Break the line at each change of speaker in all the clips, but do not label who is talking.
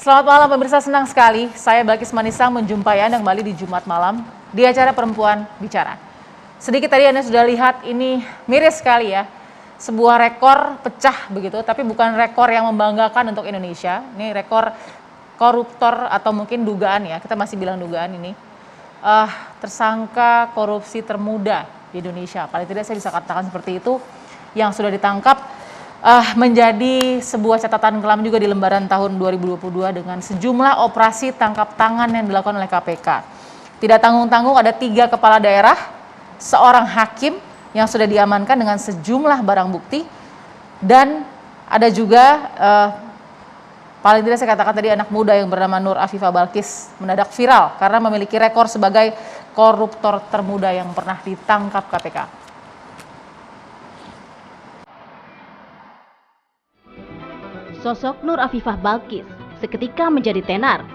Selamat malam pemirsa, senang sekali saya Balkis Manisa menjumpai Anda kembali di Jumat malam di acara Perempuan Bicara. Sedikit tadi Anda sudah lihat ini miris sekali ya, sebuah rekor pecah begitu, tapi bukan rekor yang membanggakan untuk Indonesia. Ini rekor koruptor atau mungkin dugaan ya, kita masih bilang dugaan ini. Tersangka korupsi termuda di Indonesia, paling tidak saya bisa katakan seperti itu, yang sudah ditangkap. Menjadi sebuah catatan kelam juga di lembaran tahun 2022 dengan sejumlah operasi tangkap tangan yang dilakukan oleh KPK. Tidak tanggung-tanggung ada 3 kepala daerah, seorang hakim yang sudah diamankan dengan sejumlah barang bukti, dan ada juga paling tidak saya katakan tadi anak muda yang bernama Nur Afifah Balkis mendadak viral karena memiliki rekor sebagai koruptor termuda yang pernah ditangkap KPK.
Sosok Nur Afifah Balkis seketika menjadi tenar.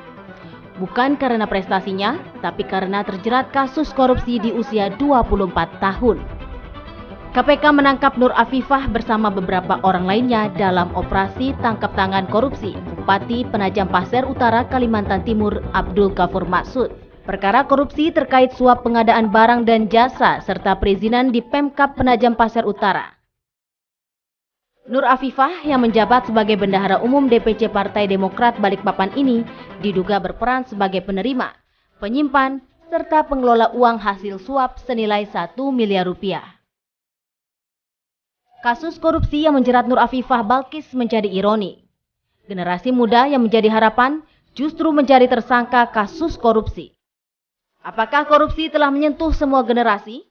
Bukan karena prestasinya, tapi karena terjerat kasus korupsi di usia 24 tahun. KPK menangkap Nur Afifah bersama beberapa orang lainnya dalam operasi tangkap tangan korupsi Bupati Penajam Pasir Utara, Kalimantan Timur, Abdul Ghafur Maksud. Perkara korupsi terkait suap pengadaan barang dan jasa serta perizinan di Pemkab Penajam Pasir Utara. Nur Afifah yang menjabat sebagai Bendahara Umum DPC Partai Demokrat Balikpapan ini diduga berperan sebagai penerima, penyimpan, serta pengelola uang hasil suap senilai 1 miliar rupiah. Kasus korupsi yang menjerat Nur Afifah Balkis menjadi ironi. Generasi muda yang menjadi harapan justru menjadi tersangka kasus korupsi. Apakah korupsi telah menyentuh semua generasi?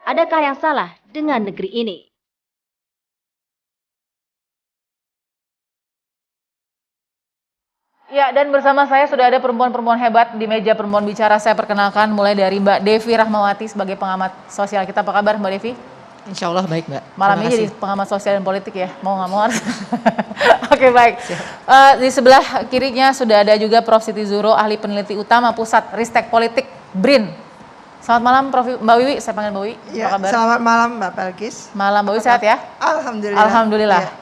Adakah yang salah dengan negeri ini?
Ya, dan bersama saya sudah ada perempuan-perempuan hebat di meja Perempuan Bicara. Saya perkenalkan mulai dari Mbak Devi Rahmawati sebagai pengamat sosial kita. Apa kabar Mbak Devi?
Insya Allah baik Mbak.
Malam ini jadi pengamat sosial dan politik ya, mau nggak mau harus. Oke, baik. Di sebelah kirinya sudah ada juga Prof. Siti Zuhro, ahli peneliti utama Pusat Ristek Politik BRIN. Selamat malam Mbak Wiwi, saya panggil Mbak Wiwi.
Ya,
apa kabar?
selamat malam Mbak Balkis.
Malam Mbak Wiwi, sehat ya?
Alhamdulillah.
Alhamdulillah. Ya.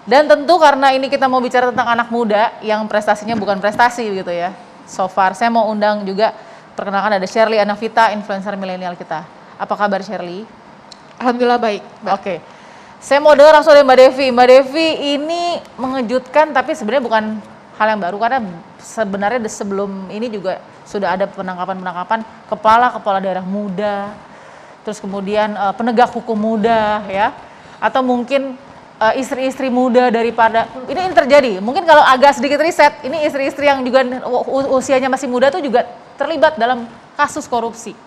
Dan tentu karena ini kita mau bicara tentang anak muda yang prestasinya bukan prestasi gitu ya. So far saya mau undang juga, perkenalkan ada Shirley Anavita, influencer milenial kita. Apa kabar Shirley?
Alhamdulillah baik.
Oke. Saya mau dengar langsung dari Mbak Devi. Mbak Devi, ini mengejutkan tapi sebenarnya bukan hal yang baru karena sebenarnya sebelum ini juga sudah ada penangkapan-penangkapan kepala daerah muda, terus kemudian penegak hukum muda ya, atau mungkin istri-istri muda daripada ini terjadi. Mungkin kalau agak sedikit riset, ini istri-istri yang juga usianya masih muda tuh juga terlibat dalam kasus korupsi.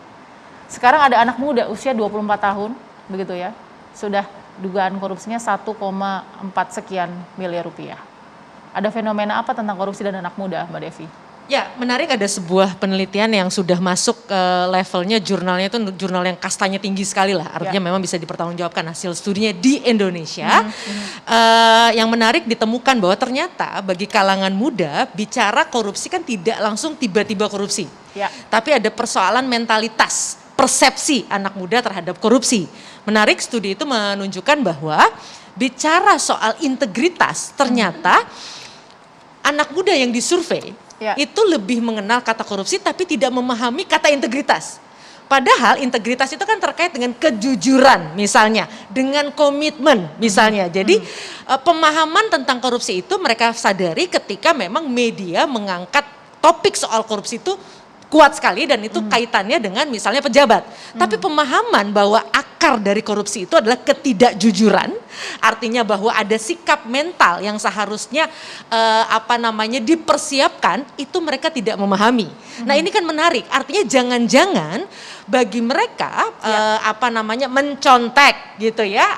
Sekarang ada anak muda usia 24 tahun, begitu ya. Sudah dugaan korupsinya 1,4 sekian miliar rupiah. Ada fenomena apa tentang korupsi dan anak muda, Mbak Devi?
Ya, menarik, ada sebuah penelitian yang sudah masuk ke levelnya, jurnalnya itu jurnal yang kastanya tinggi sekali lah. Artinya memang bisa dipertanggungjawabkan hasil studinya di Indonesia. Yang menarik ditemukan bahwa ternyata bagi kalangan muda bicara korupsi kan tidak langsung tiba-tiba korupsi. Ya. Tapi ada persoalan mentalitas, persepsi anak muda terhadap korupsi. Menarik, studi itu menunjukkan bahwa bicara soal integritas ternyata anak muda yang disurvei itu lebih mengenal kata korupsi tapi tidak memahami kata integritas. Padahal integritas itu kan terkait dengan kejujuran misalnya, dengan komitmen misalnya. Jadi pemahaman tentang korupsi itu mereka sadari ketika memang media mengangkat topik soal korupsi itu kuat sekali dan itu kaitannya dengan misalnya pejabat. Tapi pemahaman bahwa akar dari korupsi itu adalah ketidakjujuran, artinya bahwa ada sikap mental yang seharusnya dipersiapkan, itu mereka tidak memahami. Nah, ini kan menarik, artinya jangan-jangan bagi mereka mencontek gitu ya,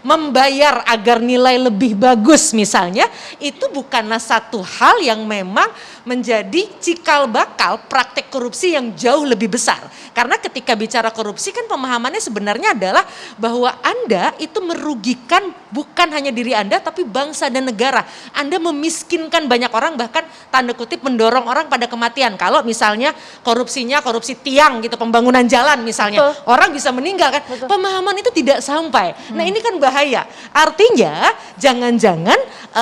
membayar agar nilai lebih bagus misalnya, itu bukanlah satu hal yang memang menjadi cikal bakal praktek korupsi yang jauh lebih besar. Karena ketika bicara korupsi kan pemahamannya sebenarnya adalah bahwa Anda itu itu merugikan bukan hanya diri Anda tapi bangsa dan negara. Anda memiskinkan banyak orang, bahkan tanda kutip mendorong orang pada kematian. Kalau misalnya korupsinya korupsi tiang gitu, pembangunan jalan misalnya,
Betul.
orang bisa meninggal kan.
Betul.
Pemahaman itu tidak sampai. Nah ini kan bahaya. Artinya jangan-jangan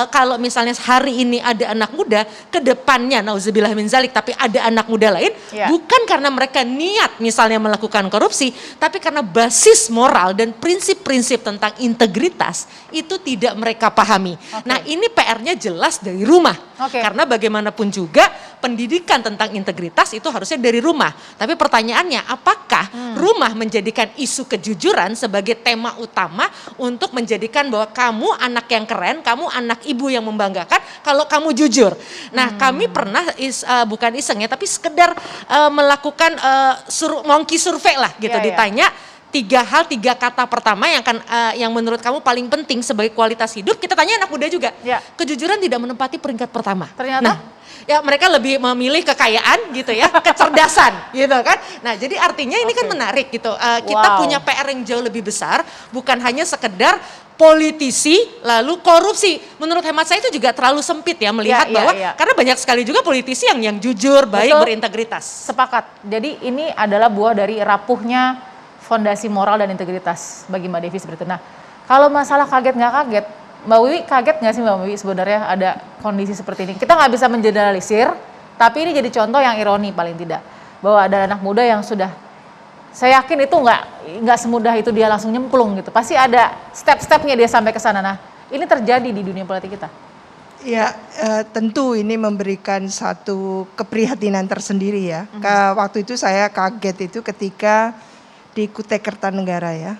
kalau misalnya hari ini ada anak muda, ke depannya nauzubillah min zalik, tapi ada anak muda lain,
Ya.
bukan karena mereka niat misalnya melakukan korupsi, tapi karena basis moral dan prinsip-prinsip tentang integritas itu tidak mereka pahami. Nah ini PR-nya jelas dari rumah.
Oke.
Karena bagaimanapun juga pendidikan tentang integritas itu harusnya dari rumah. Tapi pertanyaannya, apakah rumah menjadikan isu kejujuran sebagai tema utama untuk menjadikan bahwa kamu anak yang keren, kamu anak ibu yang membanggakan kalau kamu jujur. Nah kami pernah bukan iseng ya, tapi sekedar melakukan monkey survey lah gitu,
Ya, ya.
ditanya 3 kata pertama yang yang menurut kamu paling penting sebagai kualitas hidup. Kita tanya anak muda juga.
Ya.
Kejujuran tidak menempati peringkat pertama.
Ternyata?
Nah, ya mereka lebih memilih kekayaan gitu ya, kecerdasan gitu kan. Nah jadi artinya ini kan menarik gitu. Kita
Wow.
punya PR yang jauh lebih besar, bukan hanya sekedar politisi lalu korupsi. Menurut hemat saya itu juga terlalu sempit ya melihat
Ya,
bahwa
ya.
karena banyak sekali juga politisi yang jujur, baik,
Betul.
berintegritas.
Sepakat. Jadi ini adalah buah dari rapuhnya fondasi moral dan integritas bagi Mbak Devi seperti itu. Nah, kalau masalah kaget nggak kaget, Mbak Wiwi kaget nggak sih Mbak Wiwi sebenarnya ada kondisi seperti ini? Kita nggak bisa mengeneralisir, tapi ini jadi contoh yang ironi paling tidak. Bahwa ada anak muda yang sudah, saya yakin itu nggak semudah itu dia langsung nyemplung gitu. Pasti ada step-stepnya dia sampai ke sana. Nah, ini terjadi di dunia politik kita.
Ya, tentu ini memberikan satu keprihatinan tersendiri ya. Waktu itu saya kaget itu ketika di Kutai Kertanegara ya,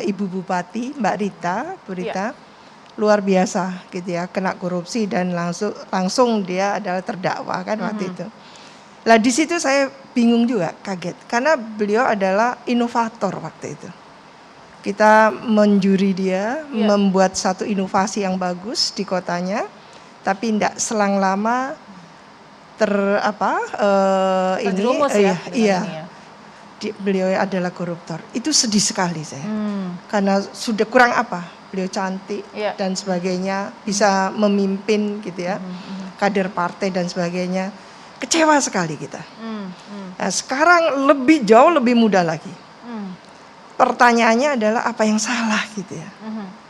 Ibu Bupati Mbak Rita, Bu Rita, luar biasa gitu ya, kena korupsi dan langsung dia adalah terdakwa kan waktu itu. Lah di situ saya bingung juga, kaget karena beliau adalah inovator waktu itu. Kita menjuri dia, membuat satu inovasi yang bagus di kotanya, tapi tidak selang lama
Terjerumus ya. dengan ini ya.
Beliau adalah koruptor. Itu sedih sekali saya. Karena sudah kurang apa? Beliau cantik
Iya.
dan sebagainya, bisa memimpin gitu ya. Kader partai dan sebagainya. Kecewa sekali kita. Nah, sekarang jauh lebih mudah lagi. Pertanyaannya adalah apa yang salah gitu ya.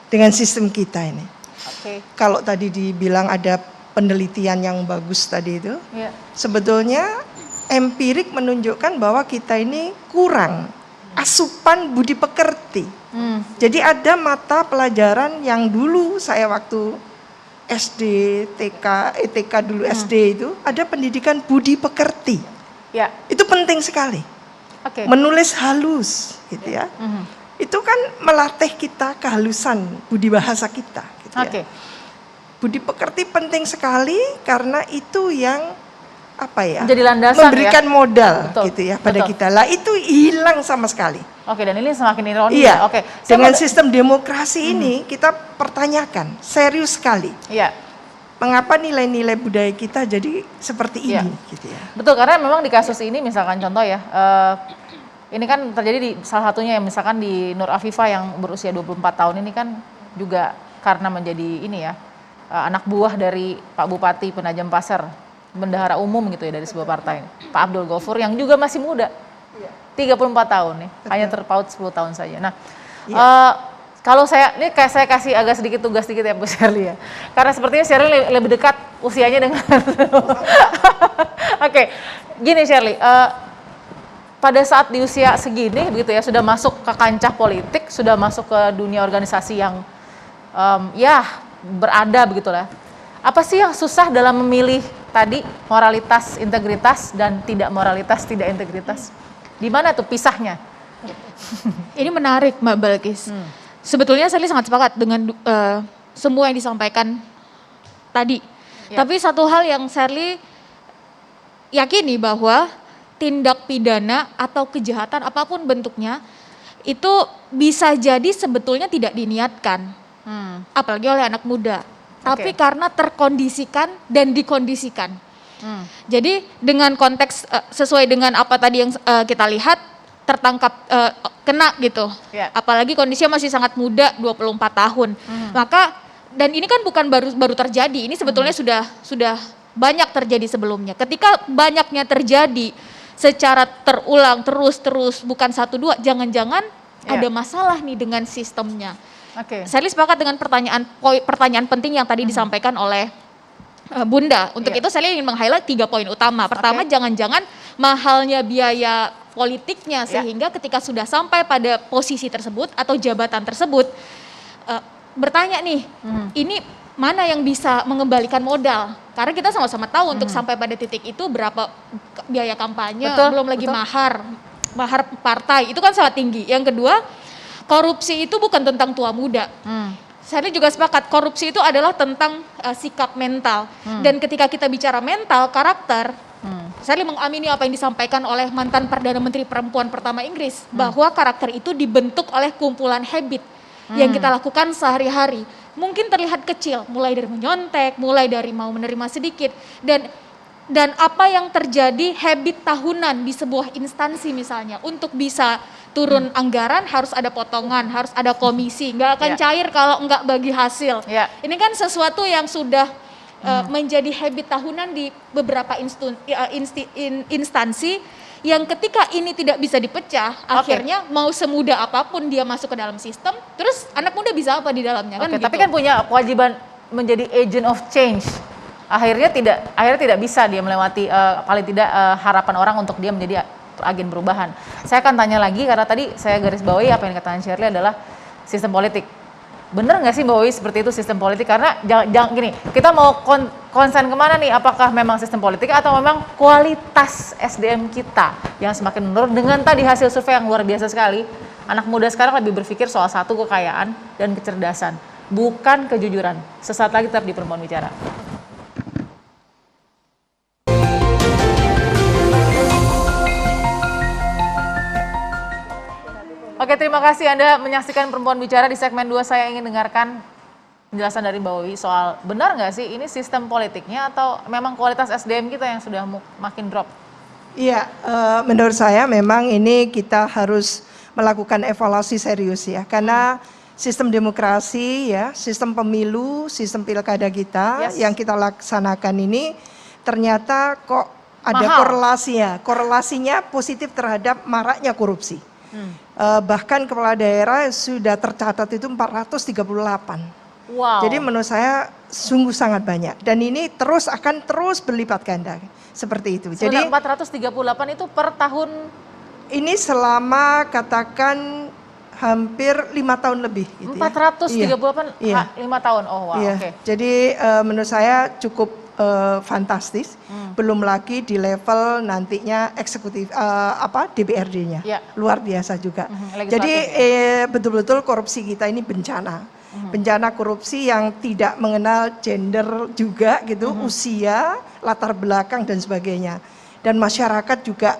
Dengan sistem kita ini.
Oke.
Kalau tadi dibilang ada penelitian yang bagus tadi itu,
Iya.
sebetulnya empirik menunjukkan bahwa kita ini kurang asupan budi pekerti. Jadi ada mata pelajaran yang dulu saya waktu SD, TK, TK dulu SD itu ada pendidikan budi pekerti.
Ya.
Itu penting sekali.
Oke.
Menulis halus gitu ya. Itu kan melatih kita kehalusan budi bahasa kita gitu ya.
Oke.
Budi pekerti penting sekali karena itu yang apa ya?
Menjadi landasan
memberikan
ya.
modal
Betul,
gitu ya pada
betul.
kita. Lah itu hilang sama sekali.
Oke, dan ini semakin ironi
Iya.
ya. Oke. Saya
Dengan
mau-
sistem demokrasi ini kita pertanyakan serius sekali.
Iya.
Mengapa nilai-nilai budaya kita jadi seperti
Iya.
ini gitu ya.
Betul, karena memang di kasus ini misalkan contoh ya, ini kan terjadi di salah satunya yang misalkan di Nur Afifah yang berusia 24 tahun ini kan juga karena menjadi ini ya, anak buah dari Pak Bupati Penajam Pasir, bendahara umum gitu ya dari sebuah partai, Pak Abdul Ghafur yang juga masih muda, 34 tahun nih, hanya terpaut 10 tahun saja. Nah, kalau ini kayak saya kasih agak sedikit tugas sedikit ya Bu Sherly ya. Karena sepertinya Sherly lebih dekat usianya dengan Oke, gini Sherly, pada saat di usia segini begitu ya sudah masuk ke kancah politik, sudah masuk ke dunia organisasi yang ya berada begitulah. Apa sih yang susah dalam memilih tadi moralitas, integritas dan tidak moralitas, tidak integritas? Di mana tuh pisahnya?
Ini menarik Mbak Balkis. Sebetulnya saya sangat sepakat dengan semua yang disampaikan tadi.
Ya.
Tapi satu hal yang Sherly yakini bahwa tindak pidana atau kejahatan apapun bentuknya itu bisa jadi sebetulnya tidak diniatkan. Apalagi oleh anak muda. Tapi karena terkondisikan dan dikondisikan. Jadi dengan konteks sesuai dengan apa tadi yang kita lihat, tertangkap kena gitu.
Ya.
Apalagi kondisinya masih sangat muda, 24 tahun. Maka dan ini kan bukan baru terjadi, ini sebetulnya sudah banyak terjadi sebelumnya. Ketika banyaknya terjadi secara terulang terus bukan 1-2, jangan-jangan ada masalah nih dengan sistemnya.
Oke.
Saya sepakat dengan pertanyaan penting yang tadi disampaikan oleh Bunda. Untuk itu saya ingin meng-highlight 3 poin utama. Pertama, jangan-jangan mahalnya biaya politiknya sehingga ketika sudah sampai pada posisi tersebut atau jabatan tersebut bertanya nih, ini mana yang bisa mengembalikan modal? Karena kita sama-sama tahu untuk sampai pada titik itu berapa biaya kampanye, belum lagi mahar partai, itu kan sangat tinggi. Yang kedua, korupsi itu bukan tentang tua muda. Saya juga sepakat, korupsi itu adalah tentang sikap mental. Dan ketika kita bicara mental, karakter, saya mengamini apa yang disampaikan oleh mantan Perdana Menteri Perempuan pertama Inggris, bahwa karakter itu dibentuk oleh kumpulan habit yang kita lakukan sehari-hari. Mungkin terlihat kecil, mulai dari menyontek, mulai dari mau menerima sedikit, dan apa yang terjadi habit tahunan di sebuah instansi misalnya, untuk bisa turun anggaran harus ada potongan, harus ada komisi, nggak akan cair kalau nggak bagi hasil. Ini kan sesuatu yang sudah menjadi habit tahunan di beberapa instansi yang ketika ini tidak bisa dipecah, akhirnya mau semudah apapun dia masuk ke dalam sistem, terus anak muda bisa apa di dalamnya kan gitu.
Tapi kan punya kewajiban menjadi agent of change. Akhirnya tidak bisa dia melewati paling tidak harapan orang untuk dia menjadi agen perubahan. Saya akan tanya lagi karena tadi saya garis bawahi apa yang dikatakan Shirley adalah sistem politik. Bener nggak sih Mbak Wiwi seperti itu sistem politik? Karena jangan gini, kita mau konsen kemana nih? Apakah memang sistem politik atau memang kualitas SDM kita yang semakin menurun dengan tadi hasil survei yang luar biasa sekali. Anak muda sekarang lebih berpikir soal satu, kekayaan dan kecerdasan, bukan kejujuran. Sesaat lagi tetap di Perempuan Bicara. Oke, terima kasih Anda menyaksikan Perempuan Bicara. Di segmen 2 saya ingin dengarkan penjelasan dari Mbak Wiwi soal benar nggak sih ini sistem politiknya atau memang kualitas SDM kita yang sudah makin drop?
Iya, menurut saya memang ini kita harus melakukan evaluasi serius ya, karena sistem demokrasi ya, sistem pemilu, sistem pilkada kita yang kita laksanakan ini ternyata kok ada korelasinya positif terhadap maraknya korupsi. Bahkan kepala daerah sudah tercatat itu 438.
Wow.
Jadi menurut saya sungguh sangat banyak dan ini akan terus berlipat ganda seperti itu. Jadi
438 itu per tahun? Ini
selama katakan hampir 5 tahun lebih gitu
438
ya.
5 tahun. Oh wow.
Iya.
Okay.
Jadi menurut saya cukup fantastis. Belum lagi di level nantinya eksekutif DPRD-nya. Luar biasa juga. Jadi betul-betul korupsi kita ini bencana. Bencana korupsi yang tidak mengenal gender juga gitu, usia, latar belakang dan sebagainya. Dan masyarakat juga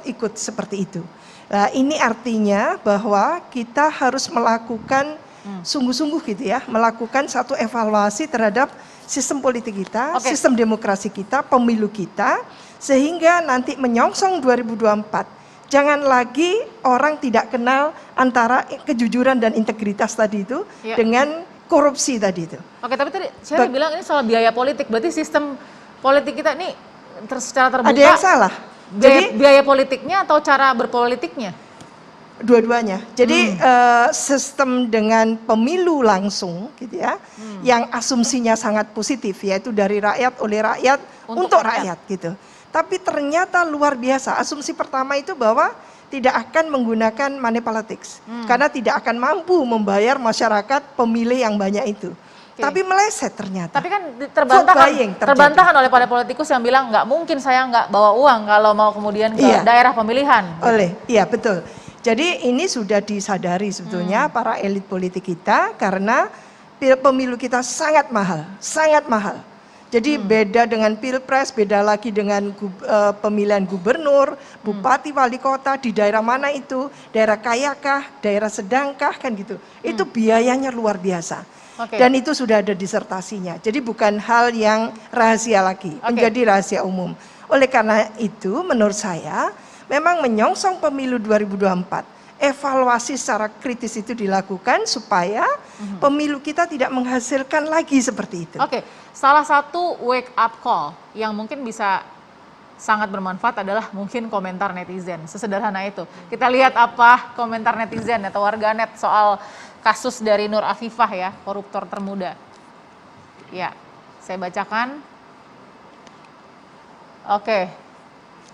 ikut seperti itu. Nah, ini artinya bahwa kita harus melakukan sungguh-sungguh gitu ya, melakukan satu evaluasi terhadap sistem politik kita, sistem demokrasi kita, pemilu kita, sehingga nanti menyongsong 2024, jangan lagi orang tidak kenal antara kejujuran dan integritas tadi itu dengan korupsi tadi itu.
Oke, tapi tadi saya bilang ini soal biaya politik, berarti sistem politik kita ini secara terbuka.
Ada yang salah.
Biaya politiknya atau cara berpolitiknya?
Dua-duanya. Jadi sistem dengan pemilu langsung gitu ya, yang asumsinya sangat positif yaitu dari rakyat, oleh rakyat, untuk rakyat gitu. Tapi ternyata luar biasa. Asumsi pertama itu bahwa tidak akan menggunakan money politics karena tidak akan mampu membayar masyarakat pemilih yang banyak itu. Tapi meleset ternyata.
Tapi kan terbantahkan oleh para politikus yang bilang nggak mungkin saya nggak bawa uang kalau mau kemudian ke daerah pemilihan.
Iya betul. Jadi ini sudah disadari sebetulnya para elit politik kita karena pemilu kita sangat mahal, sangat mahal. Jadi beda dengan pilpres, beda lagi dengan pemilihan gubernur, bupati, wali kota di daerah mana itu, daerah kayakah, daerah sedangkah kan gitu. Itu biayanya luar biasa. Dan itu sudah ada disertasinya. Jadi bukan hal yang rahasia lagi, menjadi rahasia umum. Oleh karena itu menurut saya memang menyongsong pemilu 2024. Evaluasi secara kritis itu dilakukan supaya pemilu kita tidak menghasilkan lagi seperti itu.
Oke, salah satu wake up call yang mungkin bisa sangat bermanfaat adalah mungkin komentar netizen. Sesederhana itu. Kita lihat apa komentar netizen atau warganet soal kasus dari Nur Afifah ya, koruptor termuda. Ya, saya bacakan. Oke,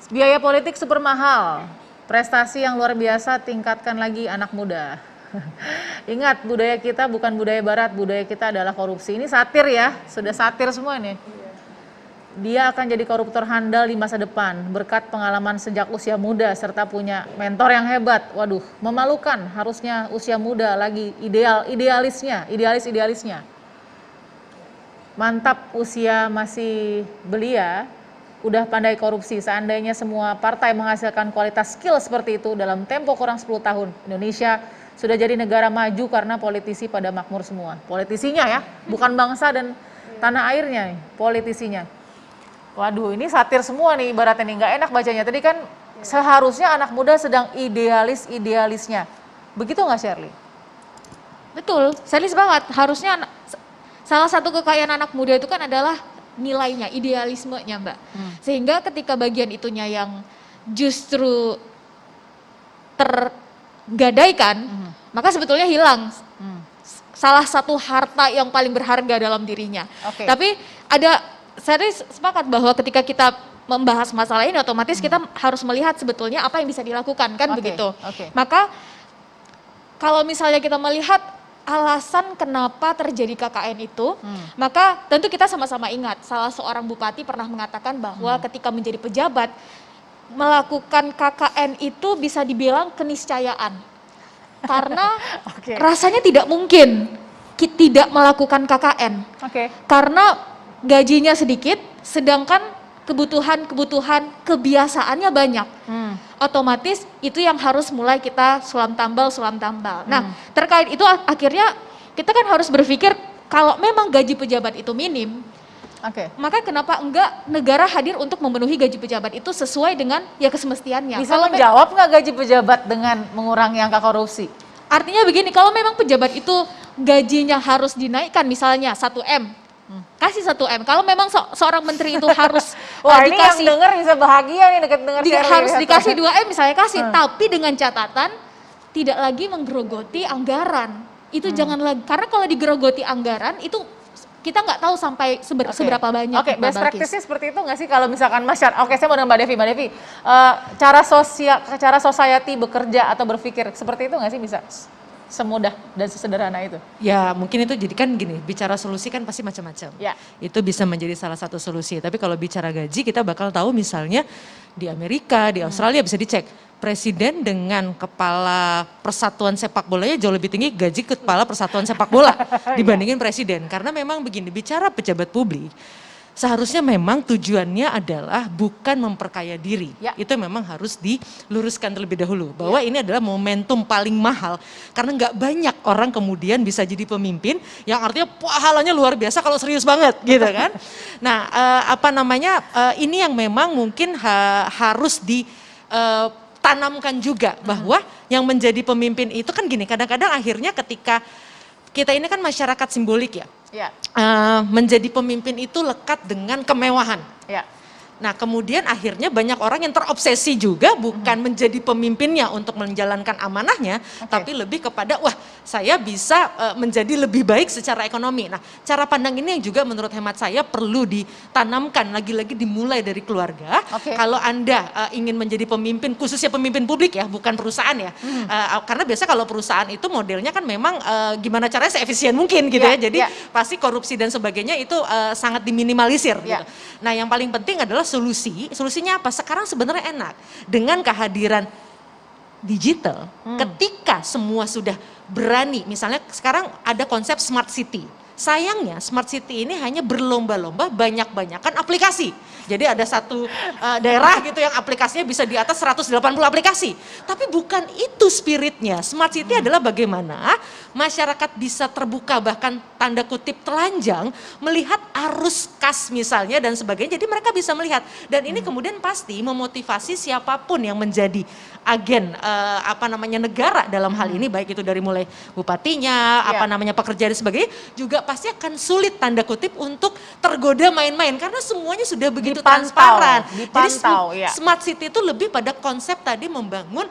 biaya politik super mahal. Prestasi yang luar biasa, tingkatkan lagi anak muda. Ingat, budaya kita bukan budaya barat, budaya kita adalah korupsi. Ini satir ya, sudah satir semua nih. Dia akan jadi koruptor handal di masa depan, berkat pengalaman sejak usia muda, serta punya mentor yang hebat. Waduh, memalukan, harusnya usia muda lagi idealisnya. Mantap, usia masih belia, udah pandai korupsi. Seandainya semua partai menghasilkan kualitas skill seperti itu dalam tempo kurang 10 tahun, Indonesia sudah jadi negara maju karena politisi pada makmur semua. Politisinya ya, bukan bangsa dan tanah airnya nih, politisinya. Waduh, ini satir semua nih ibaratnya nih, nggak enak bacanya. Tadi kan seharusnya anak muda sedang idealisnya. Begitu nggak Shirley?
Betul, Shirley banget. Harusnya salah satu kekayaan anak muda itu kan adalah nilainya, idealismenya Mbak. Sehingga ketika bagian itunya yang justru tergadaikan, maka sebetulnya hilang salah satu harta yang paling berharga dalam dirinya.
Oke.
Tapi saya sepakat bahwa ketika kita membahas masalah ini otomatis kita harus melihat sebetulnya apa yang bisa dilakukan kan begitu. Maka kalau misalnya kita melihat alasan kenapa terjadi KKN itu, maka tentu kita sama-sama ingat salah seorang bupati pernah mengatakan bahwa ketika menjadi pejabat melakukan KKN itu bisa dibilang keniscayaan. Karena rasanya tidak mungkin tidak melakukan KKN. Karena gajinya sedikit, sedangkan kebutuhan kebiasaannya banyak. Otomatis itu yang harus mulai kita sulam tambal. Nah, terkait itu akhirnya kita kan harus berpikir kalau memang gaji pejabat itu minim, maka kenapa enggak negara hadir untuk memenuhi gaji pejabat itu sesuai dengan ya kesemestiannya.
Bisa menjawab nggak gaji pejabat dengan mengurangi angka korupsi?
Artinya begini, kalau memang pejabat itu gajinya harus dinaikkan misalnya 1M, kasih 1M. Kalau memang seorang menteri itu harus
ini yang denger bisa bahagia nih deket dengar
harus dikasih 2M misalnya kasih, tapi dengan catatan tidak lagi menggerogoti anggaran. Itu jangan lagi, karena kalau digerogoti anggaran itu kita nggak tahu sampai seberapa banyak.
Best practice-nya seperti itu nggak sih kalau misalkan masyarakat? Saya mau dengan Mbak Devi. Cara society bekerja atau berpikir seperti itu nggak sih, bisa semudah dan sesederhana itu?
Ya mungkin itu jadi kan gini, bicara solusi kan pasti macam-macam.
Ya.
Itu bisa menjadi salah satu solusi. Tapi kalau bicara gaji kita bakal tahu misalnya di Amerika, di Australia bisa dicek. Presiden dengan kepala persatuan sepak bolanya jauh lebih tinggi gaji kepala persatuan sepak bola dibandingin presiden. Karena memang begini, bicara pejabat publik, seharusnya memang tujuannya adalah bukan memperkaya diri. Itu memang harus diluruskan terlebih dahulu. Bahwa ini adalah momentum paling mahal. Karena nggak banyak orang kemudian bisa jadi pemimpin yang artinya pahalanya luar biasa kalau serius banget gitu kan. Nah ini yang memang mungkin harus ditanamkan juga. Bahwa yang menjadi pemimpin itu kan gini, kadang-kadang akhirnya ketika kita ini kan masyarakat simbolik ya. Menjadi pemimpin itu lekat dengan kemewahan. Nah kemudian akhirnya banyak orang yang terobsesi juga bukan menjadi pemimpinnya untuk menjalankan amanahnya, tapi lebih kepada wah saya bisa menjadi lebih baik secara ekonomi. Nah cara pandang ini yang juga menurut hemat saya perlu ditanamkan, lagi-lagi dimulai dari keluarga. Kalau Anda ingin menjadi pemimpin, khususnya pemimpin publik ya, bukan perusahaan ya. Karena biasa kalau perusahaan itu modelnya kan memang gimana caranya seefisien mungkin gitu ya. Jadi pasti korupsi dan sebagainya itu sangat diminimalisir gitu. Nah yang paling penting adalah solusinya apa? Sekarang sebenarnya enak dengan kehadiran digital. Ketika semua sudah berani, misalnya sekarang ada konsep smart city. Sayangnya Smart City ini hanya berlomba-lomba banyak-banyakan aplikasi. Jadi ada satu daerah gitu yang aplikasinya bisa di atas 180 aplikasi. Tapi bukan itu spiritnya. Smart City adalah bagaimana masyarakat bisa terbuka, bahkan tanda kutip telanjang melihat arus kas misalnya dan sebagainya. Jadi mereka bisa melihat, dan ini kemudian pasti memotivasi siapapun yang menjadi agen negara dalam hal ini, baik itu dari mulai bupatinya, pekerja dan sebagainya, juga pasti akan sulit tanda kutip untuk tergoda main-main karena semuanya sudah begitu transparan. Jadi Smart City itu lebih pada konsep tadi membangun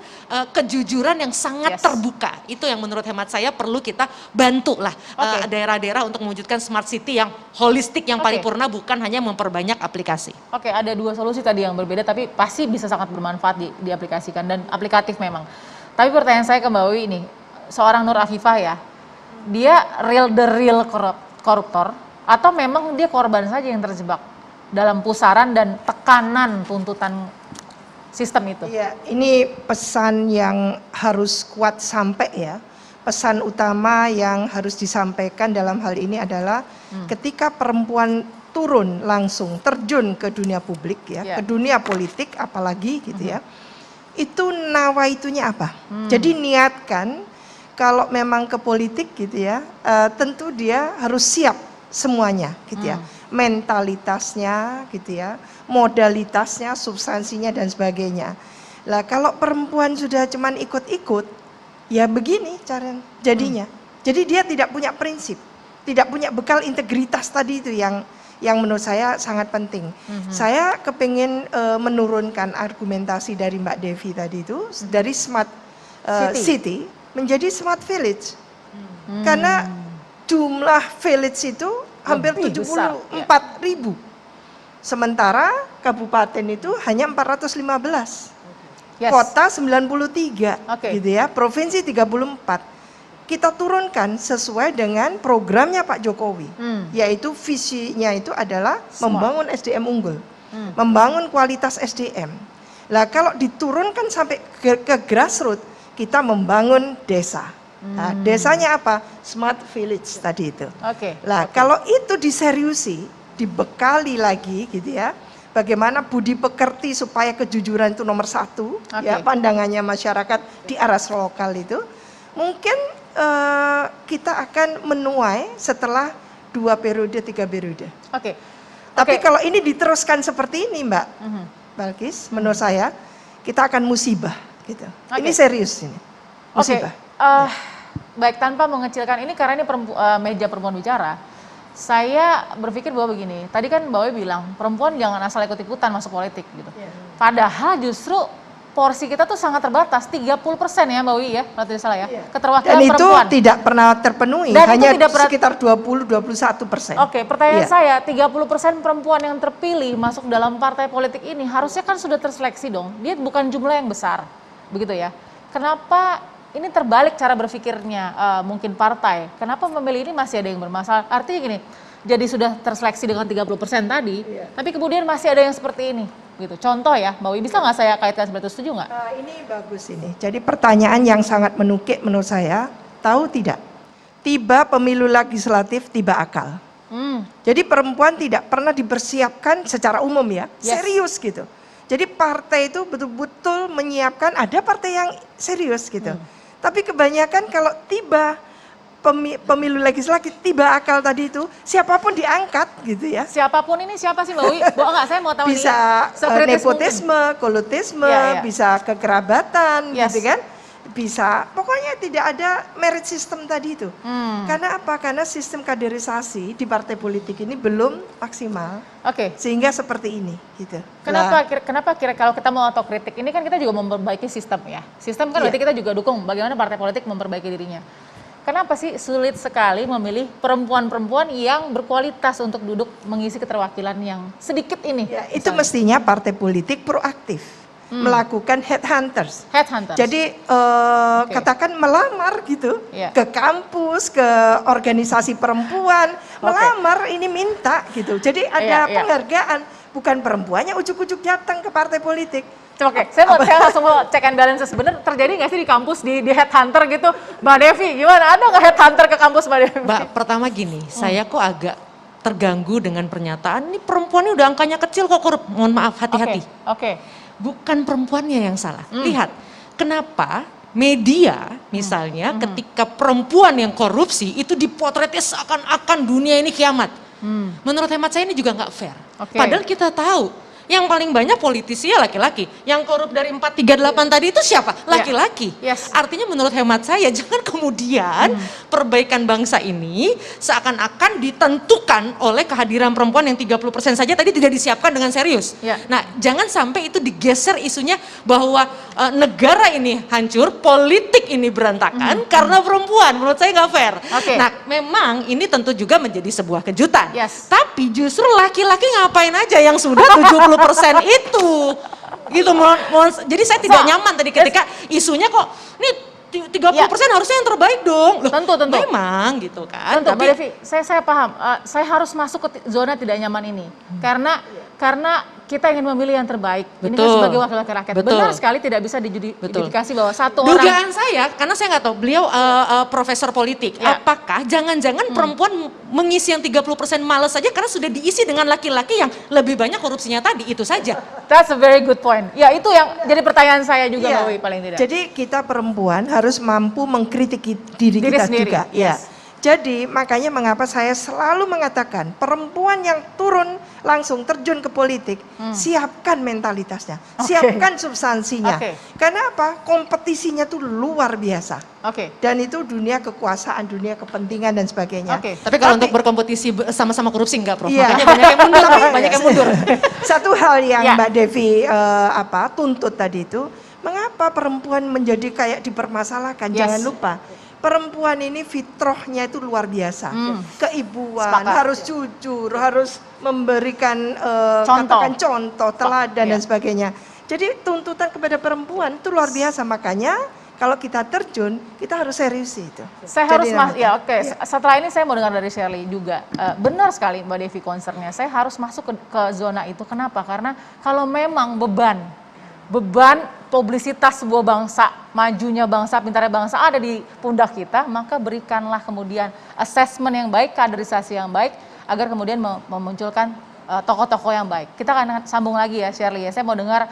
kejujuran yang sangat terbuka. Itu yang menurut hemat saya perlu kita bantu lah daerah-daerah untuk mewujudkan Smart City yang holistik, yang paripurna, bukan hanya memperbanyak aplikasi.
Oke, ada dua solusi tadi yang berbeda tapi pasti bisa sangat bermanfaat diaplikasikan dan aplikatif memang. Tapi pertanyaan saya ke Mbak Wiwi ini, seorang Nur Afifah ya, dia the real koruptor atau memang dia korban saja yang terjebak dalam pusaran dan tekanan tuntutan sistem itu?
Iya, ini pesan yang harus kuat sampai ya. Pesan utama yang harus disampaikan dalam hal ini adalah ketika perempuan turun langsung terjun ke dunia publik ya, ke dunia politik apalagi gitu ya. Itu nawaitunya apa? Jadi niatkan kalau memang ke politik gitu ya, tentu dia harus siap semuanya gitu ya. Mentalitasnya gitu ya, modalitasnya, substansinya dan sebagainya. Lah kalau perempuan sudah cuman ikut-ikut, ya begini cara jadinya. Jadi dia tidak punya prinsip, tidak punya bekal integritas tadi itu yang menurut saya sangat penting. Saya kepingin menurunkan argumentasi dari Mbak Devi tadi itu, dari Smart City menjadi Smart Village. Karena jumlah village itu hampir 74.000. Sementara kabupaten itu hanya 415. Kota 93 gitu ya, provinsi 34. Kita turunkan sesuai dengan programnya Pak Jokowi, yaitu visinya itu adalah membangun SDM unggul, membangun kualitas SDM. Lah kalau diturunkan sampai ke grassroots, kita membangun desa. Nah, desanya apa? Smart Village tadi itu. Lah kalau itu diseriusi, dibekali lagi gitu ya, bagaimana budi pekerti supaya kejujuran itu nomor satu, ya pandangannya masyarakat di aras lokal itu, mungkin kita akan menuai setelah 2 periode, 3 periode. Tapi kalau ini diteruskan seperti ini Mbak Balkis, menurut saya kita akan musibah gitu. Ini serius ini, musibah.
Baik, tanpa mengecilkan ini karena ini meja perempuan bicara, saya berpikir bahwa begini, tadi kan Mbak Wiwi bilang perempuan jangan asal ikut-ikutan masuk politik gitu. Padahal justru porsi kita tuh sangat terbatas, 30% ya Mbak Wiwi ya, kalau tidak salah ya, keterwakilan
dan
perempuan.
itu tidak pernah terpenuhi,
dan
hanya
itu
sekitar 20-21%.
Pertanyaan saya, 30% perempuan yang terpilih masuk dalam partai politik ini harusnya kan sudah terseleksi dong, dia bukan jumlah yang besar, begitu ya. Kenapa ini terbalik cara berpikirnya mungkin partai, kenapa memilih ini masih ada yang bermasalah? Artinya gini, jadi sudah terseleksi dengan 30% tadi, tapi kemudian masih ada yang seperti ini. Gitu. Contoh ya, Mbak Wiwi, bisa nggak saya kaitkan seperti itu, setuju nggak?
Ini bagus ini. Jadi pertanyaan yang sangat menukik menurut saya, tahu tidak? Tiba pemilu legislatif, tiba akal. Jadi perempuan tidak pernah dipersiapkan secara umum ya, serius gitu. Jadi partai itu betul-betul menyiapkan, ada partai yang serius gitu. Tapi kebanyakan kalau tiba pemilu legislatif, tiba akal tadi itu, siapapun diangkat gitu ya.
Siapapun ini siapa sih Mbak Wiwi? Enggak, saya mau tahu
bisa nepotisme, kolotisme, bisa kekerabatan gitu kan. Bisa, pokoknya tidak ada merit system tadi itu. Karena apa? Karena sistem kaderisasi di partai politik ini belum maksimal. Sehingga seperti ini gitu.
Kenapa kira kalau kita mau otokritik ini kan kita juga memperbaiki sistem ya. Sistem kan berarti kita juga dukung bagaimana partai politik memperbaiki dirinya. Kenapa sih sulit sekali memilih perempuan-perempuan yang berkualitas untuk duduk mengisi keterwakilan yang sedikit ini?
Ya, itu mestinya partai politik proaktif melakukan headhunters. Jadi katakan melamar gitu ke kampus, ke organisasi perempuan, melamar ini minta gitu. Jadi ada penghargaan, bukan perempuannya ujuk-ujuk datang ke partai politik.
Oke, saya langsung mau check and balance. Sebenarnya terjadi nggak sih di kampus di headhunter gitu, Mbak Devi? Gimana? Ada nggak headhunter ke kampus Mbak Devi?
Mbak, pertama gini, saya kok agak terganggu dengan pernyataan ini perempuan ini udah angkanya kecil kok korup. Mohon maaf, hati-hati.
Oke.
Bukan perempuannya yang salah. Lihat, kenapa media misalnya ketika perempuan yang korupsi itu dipotretnya seakan-akan dunia ini kiamat. Menurut hemat saya ini juga nggak fair.
Oke.
Padahal kita tahu yang paling banyak politisi ya laki-laki. Yang korup dari 438 tadi itu siapa? Laki-laki.
Yes.
Artinya menurut hemat saya jangan kemudian perbaikan bangsa ini seakan-akan ditentukan oleh kehadiran perempuan yang 30% saja tadi tidak disiapkan dengan serius.
Ya.
Nah, jangan sampai itu digeser isunya bahwa negara ini hancur, politik ini berantakan karena perempuan. Menurut saya nggak fair.
Oke.
Nah, memang ini tentu juga menjadi sebuah kejutan.
Yes.
Tapi justru laki-laki ngapain aja yang sudah 70% itu. Gitu. Jadi saya tidak nyaman tadi ketika isunya kok ini 30% harusnya yang terbaik dong. Loh,
Tentu.
memang gitu kan.
Tentu,
Tapi
Mbak Devi, saya paham. Saya harus masuk ke zona tidak nyaman ini. Karena kita ingin memilih yang terbaik. Ini kan
Betul.
sebagai wakil rakyat.
Betul.
Benar sekali tidak bisa dijustifikasi bahwa satu orang.
dugaan saya, karena saya nggak tahu, beliau profesor politik,
Ya.
apakah jangan-jangan perempuan mengisi yang 30% males saja karena sudah diisi dengan laki-laki yang lebih banyak korupsinya tadi, itu saja.
That's a very good point. Ya itu yang jadi pertanyaan saya juga
Iya.
Mbak Wi, paling tidak.
Jadi kita perempuan harus mampu mengkritik diri
Diri
kita
sendiri,
juga. Ya.
yes.
Jadi makanya mengapa saya selalu mengatakan perempuan yang turun langsung terjun ke politik, siapkan mentalitasnya, siapkan substansinya.
Oke.
Karena apa? Kompetisinya tuh luar biasa.
Oke.
Dan itu dunia kekuasaan, dunia kepentingan dan sebagainya.
Oke.
Tapi kalau untuk berkompetisi sama-sama korupsi enggak, Prof.
Iya.
Makanya banyak yang mundur, banyak yang mundur.
Satu hal yang
Ya.
Mbak Devi tuntut tadi itu, mengapa perempuan menjadi kayak dipermasalahkan?
Yes.
Jangan lupa, perempuan ini fitrahnya itu luar biasa. Keibuan,
Sepakat.
harus jujur, harus memberikan
Contoh.
katakan contoh, teladan
Iya.
dan sebagainya. Jadi tuntutan kepada perempuan itu luar biasa. Makanya kalau kita terjun, kita harus serius itu.
Saya
Jadi
harus
namanya.
oke. Setelah ini saya mau dengar dari Shirley juga. Benar sekali Mbak Devi concernnya. Saya harus masuk ke zona itu. Kenapa? Karena kalau memang beban publisitas sebuah bangsa, majunya bangsa, pintarnya bangsa ada di pundak kita, maka berikanlah kemudian assessment yang baik, kaderisasi yang baik, agar kemudian memunculkan tokoh-tokoh yang baik. Kita akan sambung lagi ya Shirley ya. Saya mau dengar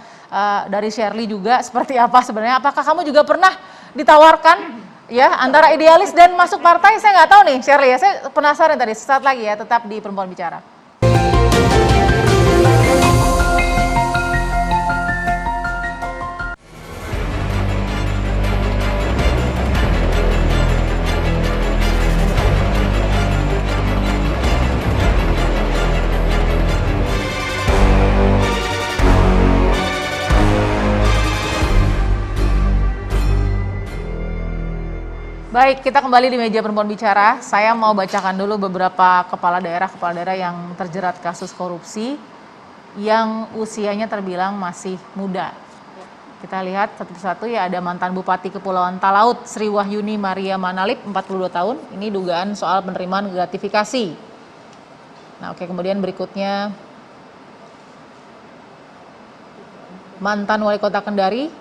dari Shirley juga seperti apa sebenarnya. Apakah kamu juga pernah ditawarkan ya antara idealis dan masuk partai? Saya nggak tahu nih Shirley ya. Saya penasaran tadi. Sesaat lagi ya, tetap di Perempuan Bicara. Baik, kita kembali di meja Perempuan Bicara. Saya mau bacakan dulu beberapa kepala daerah yang terjerat kasus korupsi yang usianya terbilang masih muda. Kita lihat satu-satu ya, ada mantan Bupati Kepulauan Talaut Sri Wahyuni Maria Manalip 42 tahun. Ini dugaan soal penerimaan gratifikasi. Nah, oke, kemudian berikutnya mantan Wali Kota Kendari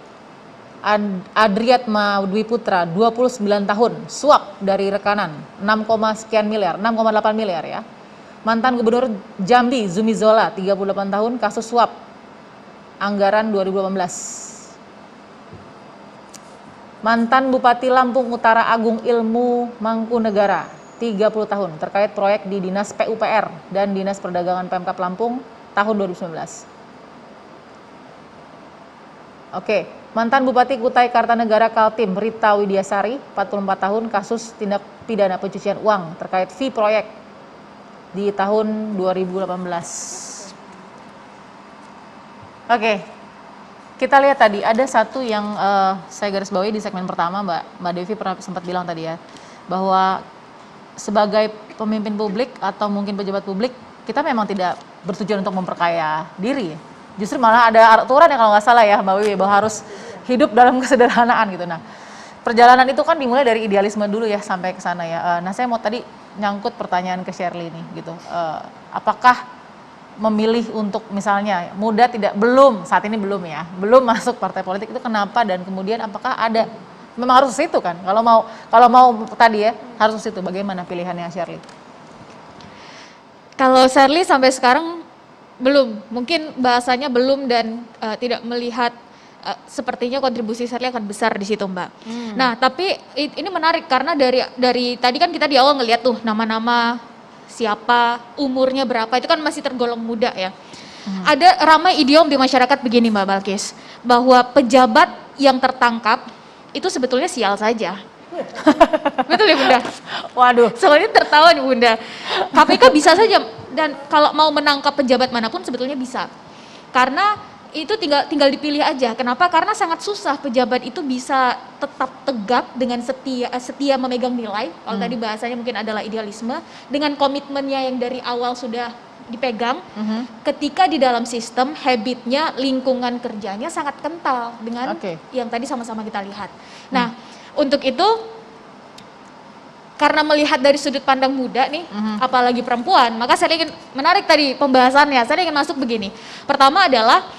Adriatma Dwi Putra 29 tahun, suap dari rekanan 6,8 miliar ya. Mantan Gubernur Jambi Zumi Zola 38 tahun, kasus suap anggaran 2018. Mantan Bupati Lampung Utara Agung Ilmu Mangkunegara 30 tahun, terkait proyek di Dinas PUPR dan Dinas Perdagangan Pemkab Lampung tahun 2019. Oke, mantan Bupati Kutai Kartanegara Kaltim Rita Widiasari 44 tahun, kasus tindak pidana pencucian uang terkait fee proyek di tahun 2018. Oke, kita lihat tadi ada satu yang saya garis bawahi di segmen pertama, Mbak Devi pernah sempat bilang tadi ya, bahwa sebagai pemimpin publik atau mungkin pejabat publik, kita memang tidak bertujuan untuk memperkaya diri. Justru malah ada aturan ya kalau nggak salah ya Mbak Wiwi, bahwa harus hidup dalam kesederhanaan gitu. Nah, perjalanan itu kan dimulai dari idealisme dulu ya sampai ke sana ya. Nah, saya mau tadi nyangkut pertanyaan ke Shirley nih gitu. Apakah memilih untuk misalnya muda saat ini belum masuk partai politik, itu kenapa, dan kemudian apakah ada memang harus ke situ kan? Kalau mau tadi ya harus ke situ. Bagaimana pilihannya Shirley?
Kalau Shirley sampai sekarang belum, mungkin bahasanya belum dan tidak melihat sepertinya kontribusi Shirley akan besar di situ, Mbak. Nah, tapi ini menarik karena dari tadi kan kita di awal ngelihat tuh nama-nama siapa, umurnya berapa, itu kan masih tergolong muda ya. Ada ramai idiom di masyarakat begini Mbak Balkis, bahwa pejabat yang tertangkap itu sebetulnya sial saja. Betul ya Bunda?
Waduh.
Soalnya tertawa nih Bunda. KPK bisa saja, dan kalau mau menangkap pejabat manapun sebetulnya bisa. Karena itu tinggal dipilih aja. Kenapa? Karena sangat susah pejabat itu bisa tetap tegap dengan setia memegang nilai. Kalau tadi bahasanya mungkin adalah idealisme, dengan komitmennya yang dari awal sudah dipegang. Ketika di dalam sistem, habitnya, lingkungan kerjanya sangat kental dengan yang tadi sama-sama kita lihat. Nah, untuk itu karena melihat dari sudut pandang muda nih, apalagi perempuan, maka saya ingin menarik tadi pembahasannya. Saya ingin masuk begini. Pertama adalah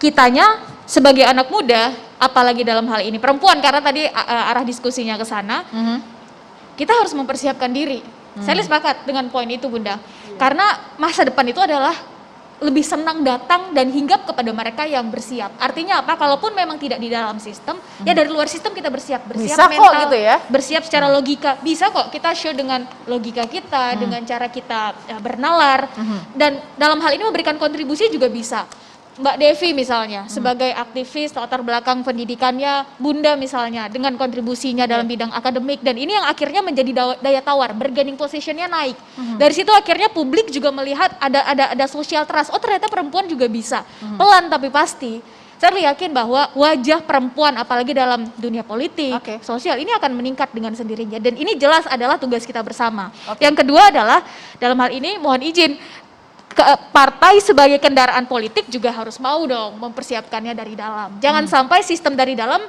kitanya sebagai anak muda, apalagi dalam hal ini perempuan, karena tadi arah diskusinya ke sana, kita harus mempersiapkan diri. Saya sepakat dengan poin itu Bunda, karena masa depan itu adalah lebih senang datang dan hinggap kepada mereka yang bersiap. Artinya apa? Kalaupun memang tidak di dalam sistem, ya dari luar sistem kita bersiap
Bisa
mental,
kok gitu ya?
bersiap secara logika. Bisa kok kita show dengan logika kita, dengan cara kita bernalar, dan dalam hal ini memberikan kontribusi juga bisa. Mbak Devi misalnya, sebagai aktivis latar belakang pendidikannya Bunda misalnya, dengan kontribusinya dalam bidang akademik, dan ini yang akhirnya menjadi daya tawar, bargaining positionnya naik. Dari situ akhirnya publik juga melihat ada social trust, oh ternyata perempuan juga bisa, pelan tapi pasti. Saya yakin bahwa wajah perempuan apalagi dalam dunia politik, sosial ini akan meningkat dengan sendirinya, dan ini jelas adalah tugas kita bersama. Yang kedua adalah dalam hal ini mohon izin, partai sebagai kendaraan politik juga harus mau dong mempersiapkannya dari dalam. Jangan sampai sistem dari dalam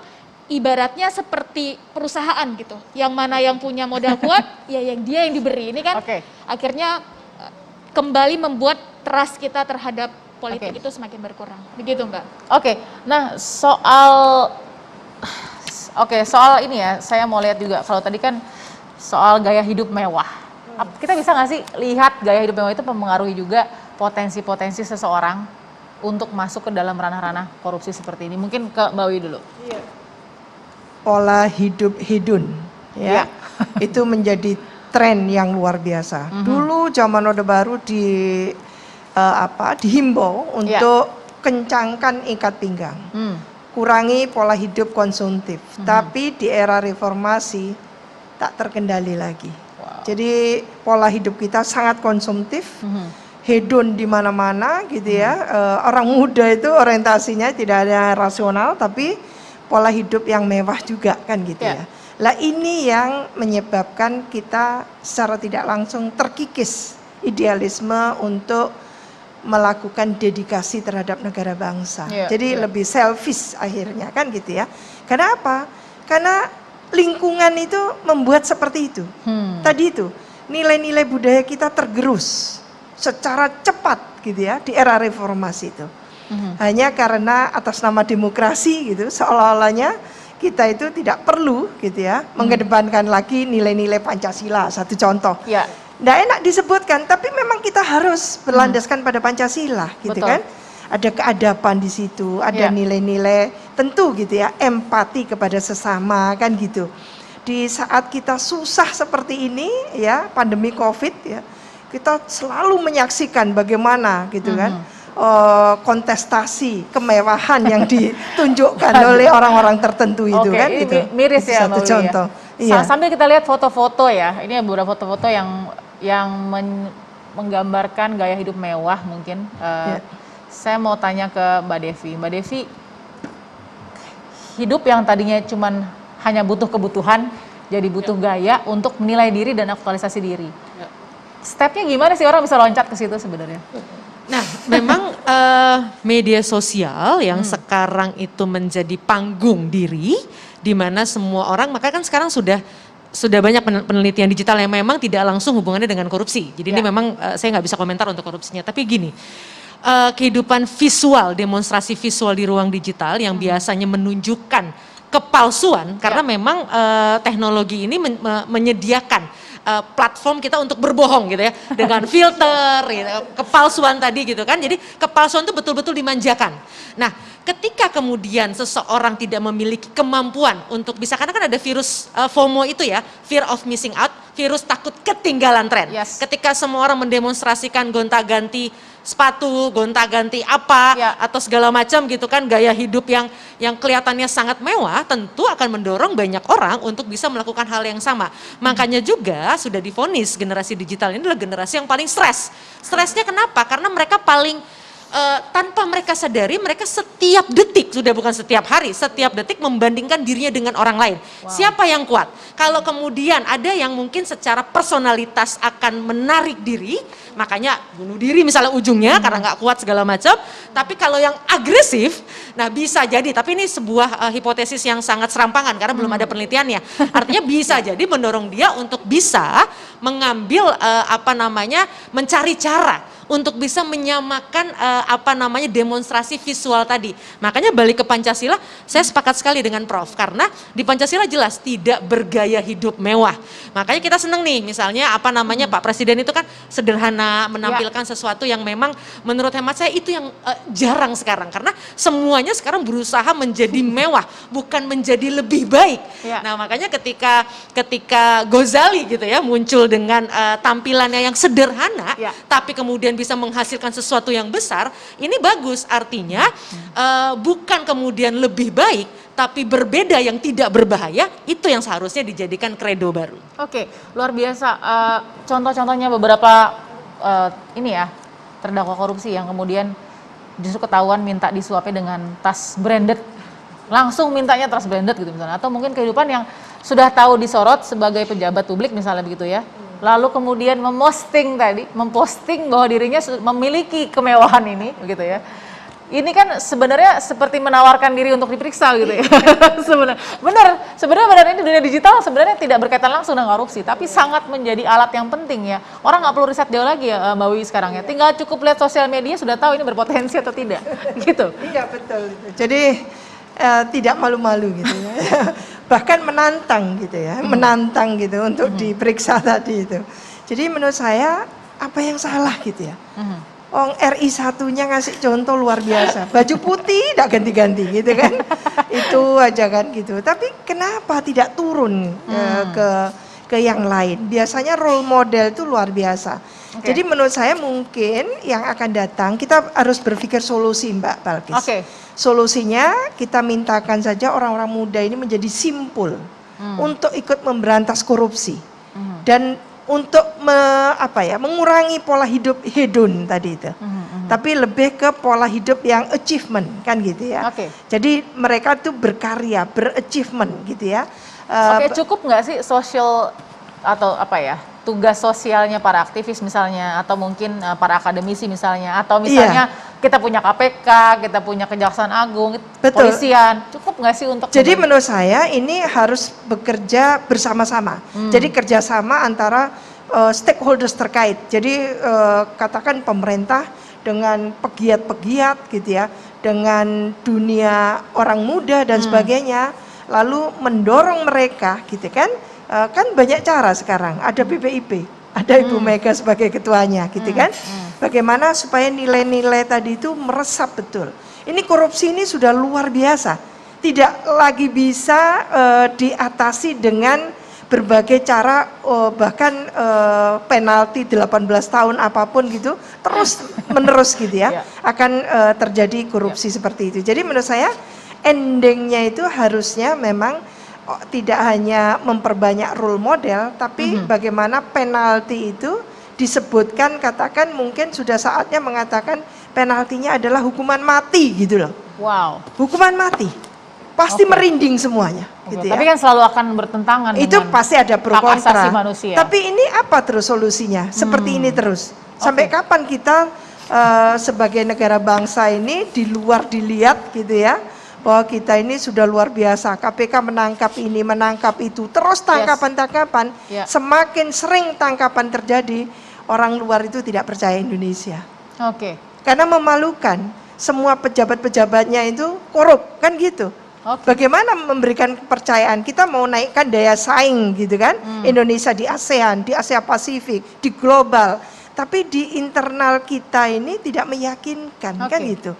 ibaratnya seperti perusahaan gitu. Yang mana yang punya modal kuat, ya yang dia yang diberi. Ini kan akhirnya kembali membuat trust kita terhadap politik itu semakin berkurang. Begitu Mbak.
Nah soal ini ya, saya mau lihat juga, kalau tadi kan soal gaya hidup mewah. Kita bisa nggak sih lihat gaya hidup mewah itu mempengaruhi juga potensi-potensi seseorang untuk masuk ke dalam ranah-ranah korupsi seperti ini? Mungkin ke Mbak Wi dulu.
Pola hidup hedon, ya, itu menjadi tren yang luar biasa. Dulu zaman Orde Baru dihimbau untuk kencangkan ikat pinggang, kurangi pola hidup konsumtif. Tapi di era reformasi tak terkendali lagi. Jadi pola hidup kita sangat konsumtif, hedon di mana-mana gitu ya. Orang muda itu orientasinya tidak ada rasional, tapi pola hidup yang mewah juga kan gitu ya. Lah ini yang menyebabkan kita secara tidak langsung terkikis idealisme untuk melakukan dedikasi terhadap negara bangsa. Jadi lebih selfish akhirnya kan gitu ya. Karena apa? Karena lingkungan itu membuat seperti itu. Tadi itu nilai-nilai budaya kita tergerus secara cepat gitu ya di era reformasi itu. Hanya karena atas nama demokrasi gitu, seolah-olahnya kita itu tidak perlu gitu ya mengedepankan lagi nilai-nilai Pancasila, satu contoh. Nggak enak disebutkan, tapi memang kita harus berlandaskan pada Pancasila gitu kan. Ada keadaban di situ, ada nilai-nilai tentu gitu ya, empati kepada sesama kan gitu. Di saat kita susah seperti ini ya, pandemi Covid ya, kita selalu menyaksikan bagaimana gitu kan kontestasi kemewahan yang ditunjukkan oleh orang-orang tertentu itu kan
ini
gitu.
Miris
itu
ya
satu
Mbak Wi
contoh.
ya. Sambil kita lihat foto-foto ya, ini beberapa foto-foto yang menggambarkan gaya hidup mewah mungkin. Saya mau tanya ke Mbak Devi. Mbak Devi, hidup yang tadinya cuman hanya butuh kebutuhan, jadi butuh gaya untuk menilai diri dan aktualisasi diri. Stepnya gimana sih orang bisa loncat ke situ sebenarnya?
Nah, memang media sosial yang sekarang itu menjadi panggung diri, di mana semua orang, maka kan sekarang sudah sudah banyak penelitian digital yang memang tidak langsung hubungannya dengan korupsi. Jadi ini
Ya.
memang saya nggak bisa komentar untuk korupsinya. Tapi gini, kehidupan visual, demonstrasi visual di ruang digital yang biasanya menunjukkan kepalsuan, karena memang teknologi ini menyediakan platform kita untuk berbohong gitu ya, dengan filter, gitu, kepalsuan tadi gitu kan. Jadi kepalsuan itu betul-betul dimanjakan. Nah, ketika kemudian seseorang tidak memiliki kemampuan untuk bisa, karena kan ada virus FOMO itu ya, fear of missing out, virus takut ketinggalan tren.
Yes.
Ketika semua orang mendemonstrasikan gonta-ganti sepatu, gonta-ganti apa, atau segala macam gitu kan, gaya hidup yang kelihatannya sangat mewah, tentu akan mendorong banyak orang untuk bisa melakukan hal yang sama. Makanya juga sudah divonis generasi digital ini adalah generasi yang paling stres. Stresnya kenapa? Karena mereka paling tanpa mereka sadari, mereka setiap detik, sudah bukan setiap hari, setiap detik membandingkan dirinya dengan orang lain. Siapa yang kuat? Kalau kemudian ada yang mungkin secara personalitas akan menarik diri, makanya bunuh diri misalnya ujungnya karena nggak kuat segala macam. Tapi kalau yang agresif, nah bisa jadi, tapi ini sebuah hipotesis yang sangat serampangan karena belum ada penelitiannya. Artinya bisa jadi mendorong dia untuk bisa mengambil mencari cara untuk bisa menyamakan demonstrasi visual tadi. Makanya balik ke Pancasila, saya sepakat sekali dengan Prof, karena di Pancasila jelas tidak bergaya hidup mewah. Makanya kita seneng nih, misalnya Pak Presiden itu kan sederhana, menampilkan sesuatu yang memang menurut hemat saya itu yang jarang sekarang, karena semuanya sekarang berusaha menjadi mewah, bukan menjadi lebih baik. Nah, makanya ketika Ghazali gitu ya muncul dengan tampilannya yang sederhana, tapi kemudian bisa menghasilkan sesuatu yang besar, ini bagus. Artinya bukan kemudian lebih baik, tapi berbeda yang tidak berbahaya, itu yang seharusnya dijadikan kredo baru.
Oke, luar biasa. Contoh-contohnya beberapa terdakwa korupsi yang kemudian justru ketahuan minta disuapnya dengan tas branded, langsung mintanya tas branded gitu misalnya, atau mungkin kehidupan yang sudah tahu disorot sebagai pejabat publik misalnya begitu ya. Lalu kemudian memposting bahwa dirinya memiliki kemewahan ini, begitu ya. Ini kan sebenarnya seperti menawarkan diri untuk diperiksa gitu ya. Sebenarnya ini dunia digital sebenarnya tidak berkaitan langsung dengan korupsi, tapi sangat menjadi alat yang penting ya. Orang nggak perlu riset jauh lagi ya, Mbak Wiwi sekarang ya. Tinggal cukup lihat sosial media sudah tahu ini berpotensi atau tidak, gitu.
Iya betul. Jadi tidak malu-malu gitu ya. Bahkan menantang gitu ya, menantang gitu untuk diperiksa tadi itu. Jadi menurut saya apa yang salah gitu ya. RI satunya ngasih contoh luar biasa, baju putih tidak ganti-ganti gitu kan, itu aja kan gitu. Tapi kenapa tidak turun ke yang lain? Biasanya role model itu luar biasa. Jadi menurut saya mungkin yang akan datang kita harus berpikir solusi Mbak Balkis. Solusinya kita mintakan saja orang-orang muda ini menjadi simpul untuk ikut memberantas korupsi dan untuk mengurangi pola hidup hedon tadi itu. Tapi lebih ke pola hidup yang achievement kan gitu ya. Jadi mereka tuh berkarya, berachievement gitu ya.
Cukup nggak sih sosial atau tugas sosialnya para aktivis misalnya, atau mungkin para akademisi misalnya, atau misalnya kita punya KPK, kita punya Kejaksaan Agung, polisian, cukup nggak sih untuk?
Jadi menurut saya ini harus bekerja bersama-sama. Jadi kerjasama antara stakeholders terkait. Jadi katakan pemerintah dengan pegiat-pegiat gitu ya, dengan dunia orang muda dan sebagainya, lalu mendorong mereka gitu kan. Kan banyak cara sekarang, ada BPIP, ada Ibu Mega sebagai ketuanya gitu kan. Bagaimana supaya nilai-nilai tadi itu meresap betul. Ini korupsi ini sudah luar biasa, tidak lagi bisa diatasi dengan berbagai cara, bahkan penalti 18 tahun apapun gitu, terus menerus gitu ya, akan terjadi korupsi seperti itu. Jadi menurut saya endingnya itu harusnya memang tidak hanya memperbanyak role model, tapi bagaimana penalti itu disebutkan, katakan mungkin sudah saatnya mengatakan penaltinya adalah hukuman mati gitu loh.
Wow.
Hukuman mati. Pasti merinding semuanya. Gitu
Tapi
ya.
kan selalu akan bertentangan
Itu
dengan
pasti ada pro
hak
kontra.
asasi manusia.
Tapi ini apa terus solusinya? Seperti ini terus. Sampai kapan kita sebagai negara bangsa ini di luar dilihat gitu ya, bahwa kita ini sudah luar biasa. KPK menangkap ini, menangkap itu, terus tangkapan-tangkapan.
Ya.
Semakin sering tangkapan terjadi, orang luar itu tidak percaya Indonesia.
Oke.
Karena memalukan, semua pejabat-pejabatnya itu korup, kan gitu.
Oke.
Bagaimana memberikan kepercayaan? Kita mau naikkan daya saing gitu kan, Indonesia di ASEAN, di Asia Pasifik, di global. Tapi di internal kita ini tidak meyakinkan, kan
Oke.
gitu.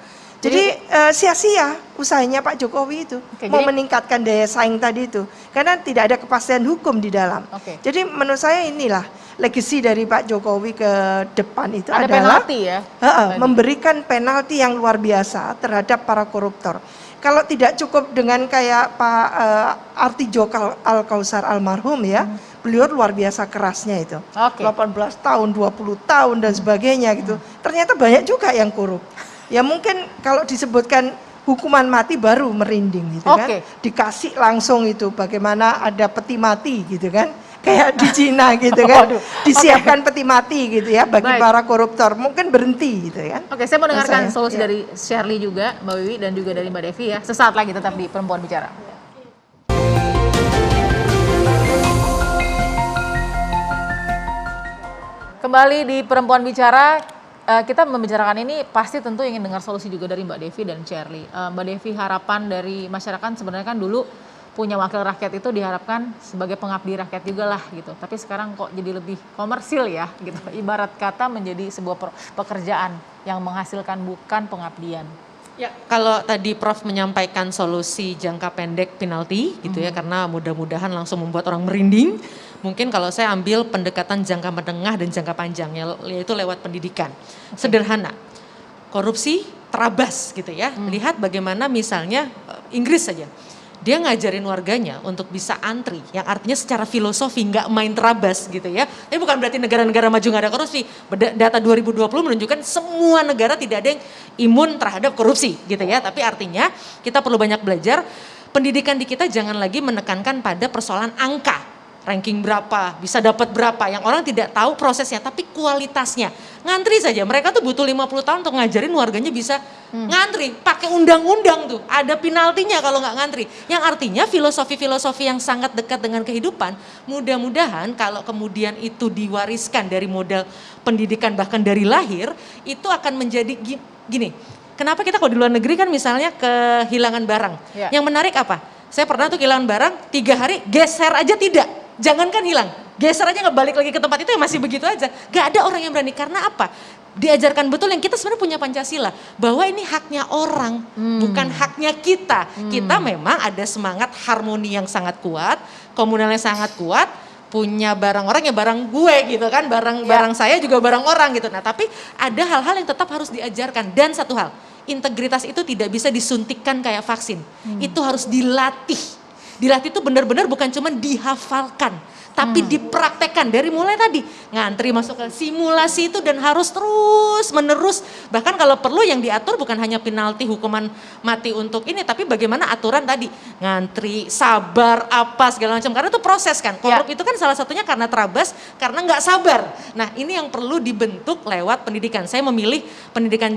Jadi sia-sia usahanya Pak Jokowi itu,
Oke,
mau
jadi-
meningkatkan daya saing tadi itu. Karena tidak ada kepastian hukum di dalam.
Oke.
Jadi menurut saya inilah legasi dari Pak Jokowi ke depan itu
Ada
adalah
penalti ya.
memberikan penalti yang luar biasa terhadap para koruptor. Kalau tidak cukup dengan kayak Pak Artijo Al-Kausar almarhum ya, beliau luar biasa kerasnya itu.
Oke.
18 tahun, 20 tahun dan sebagainya gitu. Ternyata banyak juga yang korup. Ya mungkin kalau disebutkan hukuman mati baru merinding gitu kan.
Oke.
Dikasih langsung itu bagaimana ada peti mati gitu kan. Kayak di Cina gitu kan.
Waduh.
Disiapkan peti mati gitu ya bagi
Baik.
para koruptor. Mungkin berhenti gitu kan.
Oke, saya mau dengarkan
Saya,
solusi
ya.
dari Shirley juga, Mbak Wiwi dan juga dari Mbak Devi ya. Sesaat lagi tetap di Perempuan Bicara. Kembali di Perempuan Bicara, kita membicarakan ini pasti tentu ingin dengar solusi juga dari Mbak Devi dan Shirley. Mbak Devi, harapan dari masyarakat sebenarnya kan dulu punya wakil rakyat itu diharapkan sebagai pengabdi rakyat juga lah gitu. Tapi sekarang kok jadi lebih komersil ya gitu. Ibarat kata menjadi sebuah pekerjaan yang menghasilkan bukan pengabdian.
Ya, kalau tadi Prof menyampaikan solusi jangka pendek penalti gitu ya, karena mudah-mudahan langsung membuat orang merinding. Mungkin kalau saya ambil pendekatan jangka menengah dan jangka panjang, yaitu lewat pendidikan. Sederhana, korupsi terabas gitu ya. Lihat bagaimana misalnya Inggris saja. Dia ngajarin warganya untuk bisa antri, yang artinya secara filosofi nggak main terabas gitu ya. Tapi bukan berarti negara-negara maju nggak ada korupsi. Data 2020 menunjukkan semua negara tidak ada yang imun terhadap korupsi gitu ya. Tapi artinya kita perlu banyak belajar, pendidikan di kita jangan lagi menekankan pada persoalan angka. Ranking berapa, bisa dapat berapa, yang orang tidak tahu prosesnya, tapi kualitasnya. Ngantri saja, mereka tuh butuh 50 tahun untuk ngajarin warganya bisa ngantri, pakai undang-undang tuh, ada penaltinya kalau nggak ngantri. Yang artinya filosofi-filosofi yang sangat dekat dengan kehidupan, mudah-mudahan kalau kemudian itu diwariskan dari model pendidikan bahkan dari lahir, itu akan menjadi gini, kenapa kita kalau di luar negeri kan misalnya kehilangan barang,
Ya.
yang menarik apa? Saya pernah tuh kehilangan barang, 3 hari geser aja tidak. Jangankan hilang, geser aja nggak balik lagi ke tempat itu ya masih begitu aja. Gak ada orang yang berani, karena apa? Diajarkan betul yang kita sebenarnya punya Pancasila, bahwa ini haknya orang, bukan haknya kita. Kita memang ada semangat harmoni yang sangat kuat, komunalnya sangat kuat, punya barang orang ya barang gue gitu kan, barang saya juga barang orang gitu. Nah tapi ada hal-hal yang tetap harus diajarkan, dan satu hal, integritas itu tidak bisa disuntikkan kayak vaksin, itu harus dilatih. Dilatih itu benar-benar bukan cuma dihafalkan, tapi dipraktekkan dari mulai tadi ngantri masuk ke simulasi itu, dan harus terus menerus. Bahkan kalau perlu yang diatur bukan hanya penalti hukuman mati untuk ini, tapi bagaimana aturan tadi ngantri, sabar, apa segala macam, karena itu proses kan. Korup itu kan salah satunya karena terabas, karena nggak sabar. Nah ini yang perlu dibentuk lewat pendidikan. Saya memilih pendidikan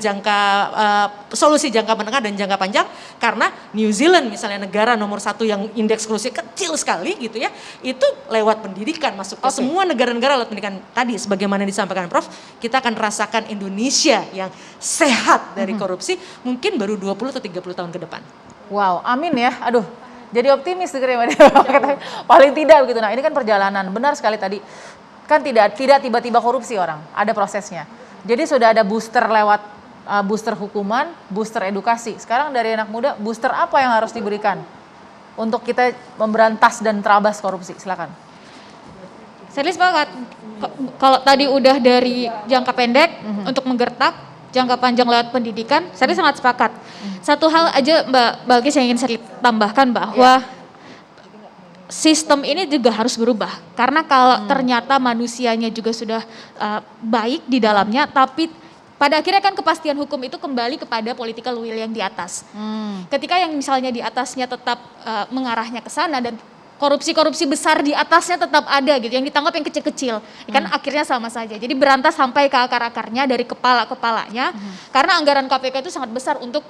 solusi jangka menengah dan jangka panjang karena New Zealand misalnya, negara nomor 1 yang indeks korupsi kecil sekali gitu ya, itu lewat pendidikan masuk ke semua negara-negara lewat pendidikan. Tadi sebagaimana disampaikan Prof, kita akan rasakan Indonesia yang sehat dari korupsi mungkin baru 20 atau 30 tahun ke depan.
Wow, amin ya. Aduh, jadi optimis dengerin Mbak Devi. Paling tidak begitu. Nah ini kan perjalanan, benar sekali tadi. Kan tidak tiba-tiba korupsi orang, ada prosesnya. Jadi sudah ada booster lewat booster hukuman, booster edukasi. Sekarang dari anak muda, booster apa yang harus diberikan untuk kita memberantas dan terabas korupsi? Silakan.
Saya sepakat. Kalau tadi udah dari jangka pendek untuk menggertak, jangka panjang lewat pendidikan, saya sangat sepakat. Satu hal aja Mbak Balkis yang ingin saya tambahkan, bahwa sistem ini juga harus berubah. Karena kalau ternyata manusianya juga sudah baik di dalamnya, tapi pada akhirnya kan kepastian hukum itu kembali kepada political will yang di atas. Ketika yang misalnya di atasnya tetap mengarahnya ke sana, dan korupsi-korupsi besar di atasnya tetap ada gitu, yang ditangkap yang kecil-kecil, kan akhirnya sama saja. Jadi berantas sampai ke akar-akarnya, dari kepala-kepalanya, karena anggaran KPK itu sangat besar untuk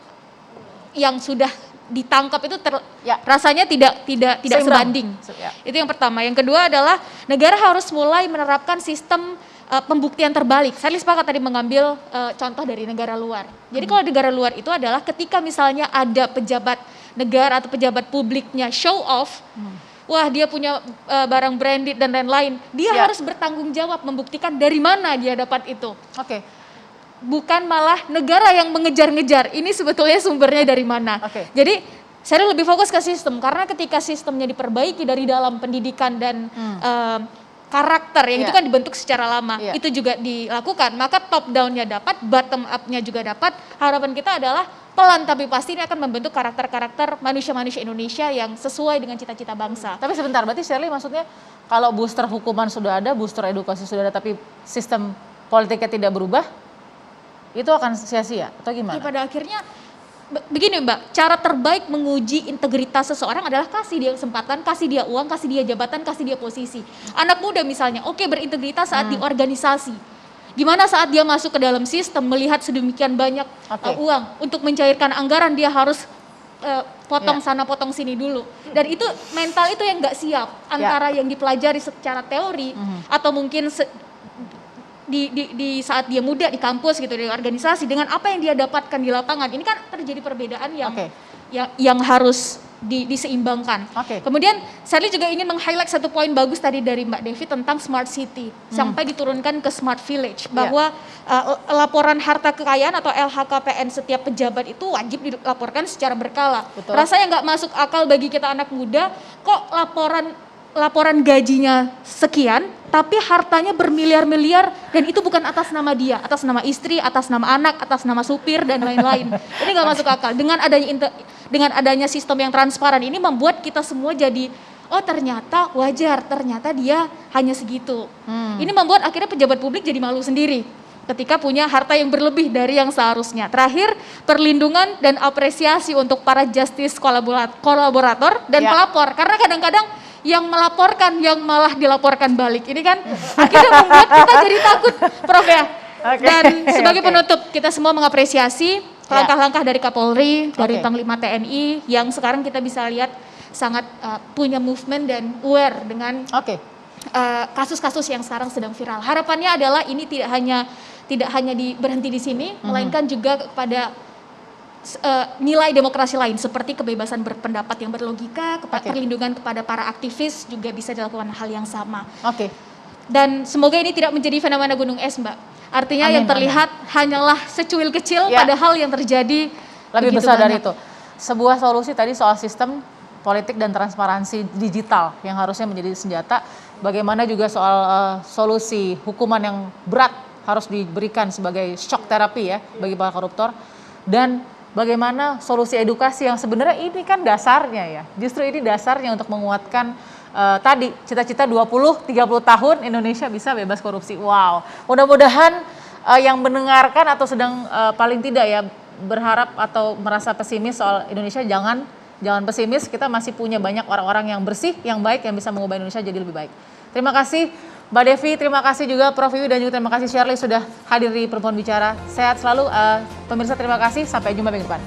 yang sudah ditangkap itu
Ya.
rasanya tidak
Seimbang.
sebanding.
Ya.
Itu yang pertama. Yang kedua adalah negara harus mulai menerapkan sistem pembuktian terbalik. Saya sepakat tadi mengambil contoh dari negara luar. Jadi kalau negara luar itu adalah ketika misalnya ada pejabat negara atau pejabat publiknya show off, wah dia punya barang branded dan lain-lain, dia
Ya.
harus bertanggung jawab membuktikan dari mana dia dapat itu.
Oke.
Bukan malah negara yang mengejar-ngejar. Ini sebetulnya sumbernya dari mana.
Oke.
Jadi saya lebih fokus ke sistem karena ketika sistemnya diperbaiki dari dalam pendidikan dan karakter yang itu
Iya.
kan dibentuk secara lama,
Iya.
itu juga dilakukan. Maka top down-nya dapat, bottom up-nya juga dapat. Harapan kita adalah pelan tapi pasti ini akan membentuk karakter-karakter manusia-manusia Indonesia yang sesuai dengan cita-cita bangsa.
Tapi sebentar, berarti Shirley maksudnya kalau booster hukuman sudah ada, booster edukasi sudah ada, tapi sistem politiknya tidak berubah, itu akan sia-sia atau
Jadi
gimana?
pada akhirnya begini Mbak, cara terbaik menguji integritas seseorang adalah kasih dia kesempatan, kasih dia uang, kasih dia jabatan, kasih dia posisi. Anak muda misalnya, oke berintegritas saat di organisasi. Gimana saat dia masuk ke dalam sistem, melihat sedemikian banyak
Oke.
uang, untuk mencairkan anggaran dia harus potong
Ya.
sana potong sini dulu. Dan itu mental itu yang nggak siap, antara yang dipelajari secara teori, atau mungkin di saat dia muda di kampus gitu, di organisasi, dengan apa yang dia dapatkan di lapangan. Ini kan terjadi perbedaan yang
Oke.
yang harus diseimbangkan.
Oke.
Kemudian Sally juga ingin meng-highlight satu poin bagus tadi dari Mbak Devi tentang smart city sampai diturunkan ke smart village, bahwa laporan harta kekayaan atau LHKPN setiap pejabat itu wajib dilaporkan secara berkala.
Betul.
Rasanya nggak masuk akal bagi kita anak muda, kok laporan gajinya sekian, tapi hartanya bermiliar-miliar dan itu bukan atas nama dia, atas nama istri, atas nama anak, atas nama supir dan lain-lain. Ini nggak masuk akal. Dengan adanya sistem yang transparan ini membuat kita semua jadi, oh ternyata wajar, ternyata dia hanya segitu. Ini membuat akhirnya pejabat publik jadi malu sendiri ketika punya harta yang berlebih dari yang seharusnya. Terakhir, perlindungan dan apresiasi untuk para justice kolaborator dan
Ya.
pelapor, karena kadang-kadang yang melaporkan yang malah dilaporkan balik. Ini kan akhirnya membuat kita jadi takut, Prof ya.
Oke.
Dan sebagai
Oke.
penutup, kita semua mengapresiasi langkah-langkah dari Kapolri, dari
Oke.
Panglima TNI yang sekarang kita bisa lihat sangat punya movement dan aware dengan
Oke.
kasus-kasus yang sekarang sedang viral. Harapannya adalah ini tidak hanya berhenti di sini, melainkan juga kepada nilai demokrasi lain seperti kebebasan berpendapat yang berlogika,
Oke.
perlindungan kepada para aktivis juga bisa dilakukan hal yang sama.
Oke.
Dan semoga ini tidak menjadi fenomena gunung es, Mbak. Artinya
Amin,
yang terlihat hanyalah secuil kecil,
Ya.
padahal yang terjadi
Lebih
begitu
besar dari
banyak.
itu. Sebuah solusi tadi soal sistem politik dan transparansi digital yang harusnya menjadi senjata. Bagaimana juga soal solusi hukuman yang berat harus diberikan sebagai shock terapi ya bagi para koruptor. Dan bagaimana solusi edukasi yang sebenarnya ini kan dasarnya ya. Justru ini dasarnya untuk menguatkan tadi cita-cita 20-30 tahun Indonesia bisa bebas korupsi. Wow, mudah-mudahan yang mendengarkan atau sedang paling tidak ya berharap atau merasa pesimis soal Indonesia, jangan pesimis. Kita masih punya banyak orang-orang yang bersih, yang baik, yang bisa mengubah Indonesia jadi lebih baik. Terima kasih Mbak Devi, terima kasih juga Prof Wiwi, dan juga terima kasih Shirley sudah hadir di Perempuan Bicara. Sehat selalu pemirsa, terima kasih, sampai jumpa minggu depan.